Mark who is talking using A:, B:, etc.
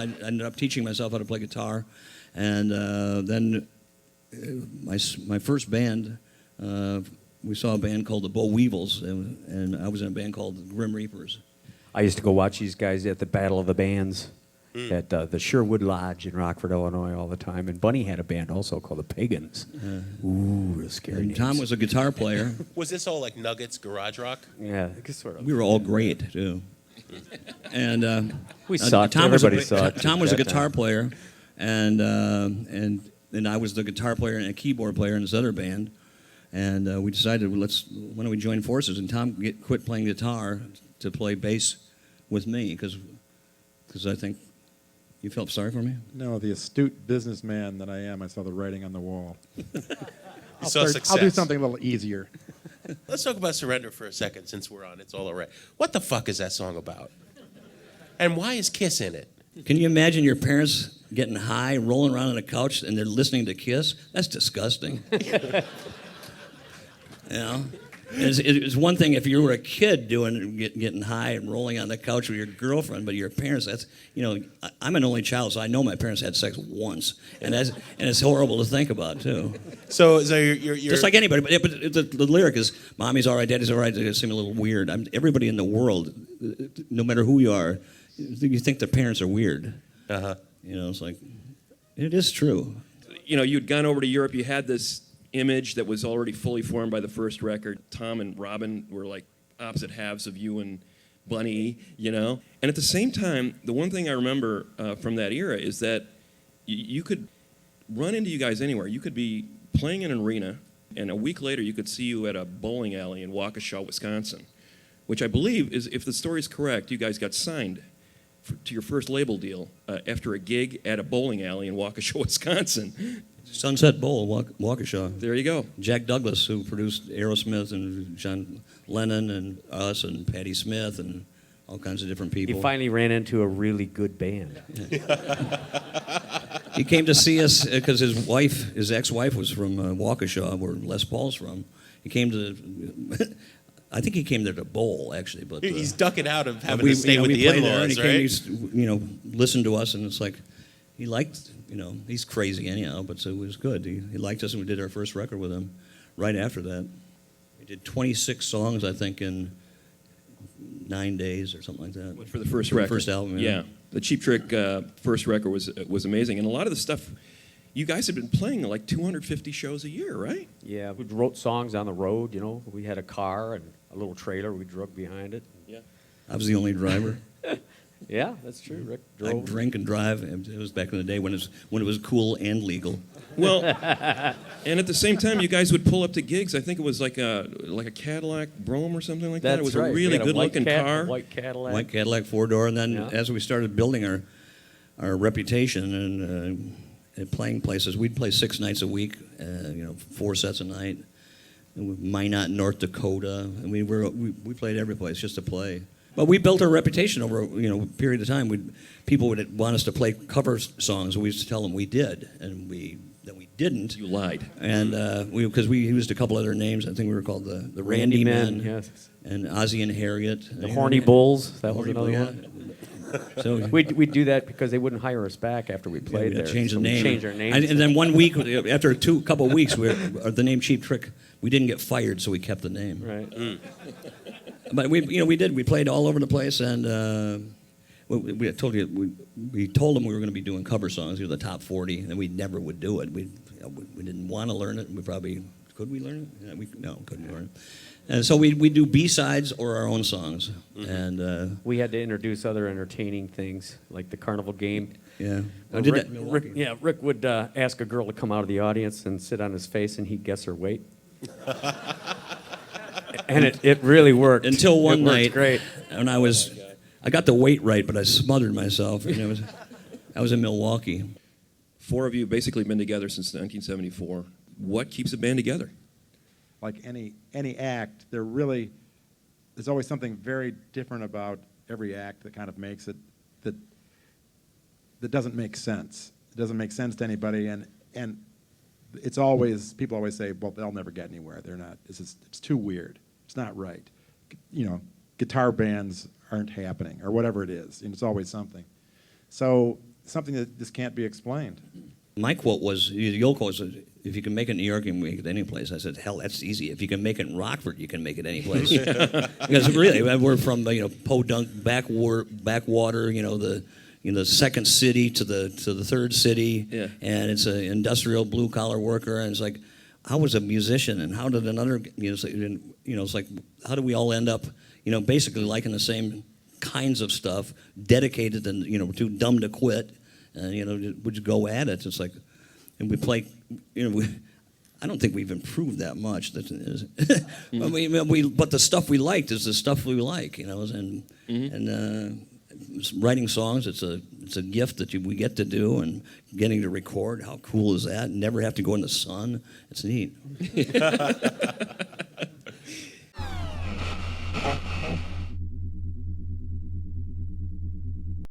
A: I ended up teaching myself how to play guitar, and then my first band, we saw a band called the Bo Weevils, and I was in a band called the Grim Reapers.
B: I used to go watch these guys at the Battle of the Bands at the Sherwood Lodge in Rockford, Illinois, all the time. And Bunny had a band also called the Pagans. Ooh, the scary
A: And
B: names.
A: Tom was a guitar player.
C: Was this all like Nuggets garage rock?
B: Yeah, sort of.
A: We were all great too. And
B: We sucked.
A: Tom
B: Everybody
A: was
B: sucked.
A: Tom was a
B: at that
A: guitar
B: time.
A: player, and I was the guitar player and a keyboard player in this other band. And we decided, why don't we join forces? And Tom quit playing guitar to play bass with me because I think you felt sorry for me.
D: No, the astute businessman that I am, I saw the writing on the wall.
C: You saw success.
D: I'll do something a little easier.
C: Let's talk about Surrender for a second since we're on It's All Alright. What the fuck is that song about? And why is Kiss in it?
A: Can you imagine your parents getting high, rolling around on a couch, and they're listening to Kiss? That's disgusting. You know, it's one thing if you were a kid getting high and rolling on the couch with your girlfriend, but your parents, I'm an only child, so I know my parents had sex once, and it's horrible to think about too.
C: So you're
A: Just like anybody, but the lyric is "Mommy's all right, Daddy's all right." They seem a little weird. Everybody in the world, no matter who you are, you think their parents are weird. It's like it is true.
E: You'd gone over to Europe. You had this image that was already fully formed by the first record. Tom and Robin were like opposite halves of you and Bunny, And at the same time, the one thing I remember from that era is that you could run into you guys anywhere. You could be playing in an arena, and a week later you could see you at a bowling alley in Waukesha, Wisconsin, which I believe is, if the story's correct, you guys got signed to your first label deal after a gig at a bowling alley in Waukesha, Wisconsin.
A: Sunset Bowl, Waukesha.
E: There you go.
A: Jack Douglas, who produced Aerosmith and John Lennon and us and Patti Smith and all kinds of different people.
B: He finally ran into a really good band.
A: He came to see us because his ex-wife was from Waukesha, where Les Paul's from. He came to, I think he came there to bowl, actually. But
C: He's ducking out of having to stay with
A: we
C: the
A: played there, and
C: in-laws,
A: he
C: right?
A: came, listened to us, and it's like, he liked, he's crazy anyhow, but so it was good. He liked us, and we did our first record with him right after that. We did 26 songs, I think, in 9 days or something like that.
E: For the first record.
A: The first album,
E: yeah. The Cheap Trick first record was amazing. And a lot of the stuff, you guys have been playing like 250 shows a year, right?
B: Yeah, we wrote songs on the road, We had a car and a little trailer we drug behind it.
E: Yeah.
A: I was the only driver.
B: Yeah, that's true. Rick
A: I
B: drove.
A: drink and drive. It was back in the day when it was cool and legal.
E: Well, and at the same time, you guys would pull up to gigs. I think it was like a Cadillac Brougham or something like that.
B: That's
E: It was
B: right.
E: a
B: We
E: really
B: had
E: good-looking car.
B: White Cadillac.
A: White Cadillac 4-door, and then
B: Yeah.
A: as we started building our reputation and playing places, we'd play 6 nights a week, 4 sets a night. Minot, North Dakota, and we played every place just to play. But we built our reputation over a period of time. People would want us to play cover songs, and we used to tell them we did, and we didn't.
E: You lied.
A: And because we used a couple other names, I think we were called the Randy Men,
B: yes.
A: and Ozzie and Harriet.
B: The Horny Bulls, that was
A: Horny
B: another
A: Bull,
B: one.
A: So
B: We'd do that because they wouldn't hire us back after we played
A: we
B: there.
A: had to change the
B: so we
A: name.
B: changed our name.
A: And then 1 week, after a couple of weeks, the name Cheap Trick, we didn't get fired, so we kept the name.
B: Right.
A: But we did. We played all over the place, and we told them we were going to be doing cover songs, the top 40, and we never would do it. We didn't want to learn it. Could we learn it? Yeah, no, couldn't learn it. And so we do B-sides or our own songs, and
B: We had to introduce other entertaining things, like the carnival game.
A: yeah, I did
B: Rick,
A: that in Milwaukee.
B: Rick would ask a girl to come out of the audience and sit on his face, and he'd guess her weight. And it really worked.
A: Until one
B: It worked
A: night,
B: great.
A: and I got the weight right, but I smothered myself, and I was in Milwaukee.
E: 4 of you have basically been together since 1974. What keeps a band together?
D: Like any act, there's always something very different about every act that kind of makes it that doesn't make sense. It doesn't make sense to anybody, and it's always, people always say, well, they'll never get anywhere. They're not. It's too weird. It's not right. Guitar bands aren't happening, or whatever it is. And it's always something. So something that just can't be explained.
A: My quote was, your quote was, if you can make it in New York, you can make it any place. I said, hell, that's easy. If you can make it in Rockford, you can make it any place. Because really, we're from Podunk backwater, the second city to the third city,
E: Yeah.
A: and it's an industrial blue collar worker, and it's like, how was a musician, and how did another, it's like, how do we all end up, basically liking the same kinds of stuff, dedicated and too dumb to quit. We just go at it. It's like, and we play, I don't think we've improved that much. That is, but the stuff we liked is the stuff we like, and writing songs. It's a gift that we get to do, and getting to record. How cool is that? Never have to go in the sun. It's neat.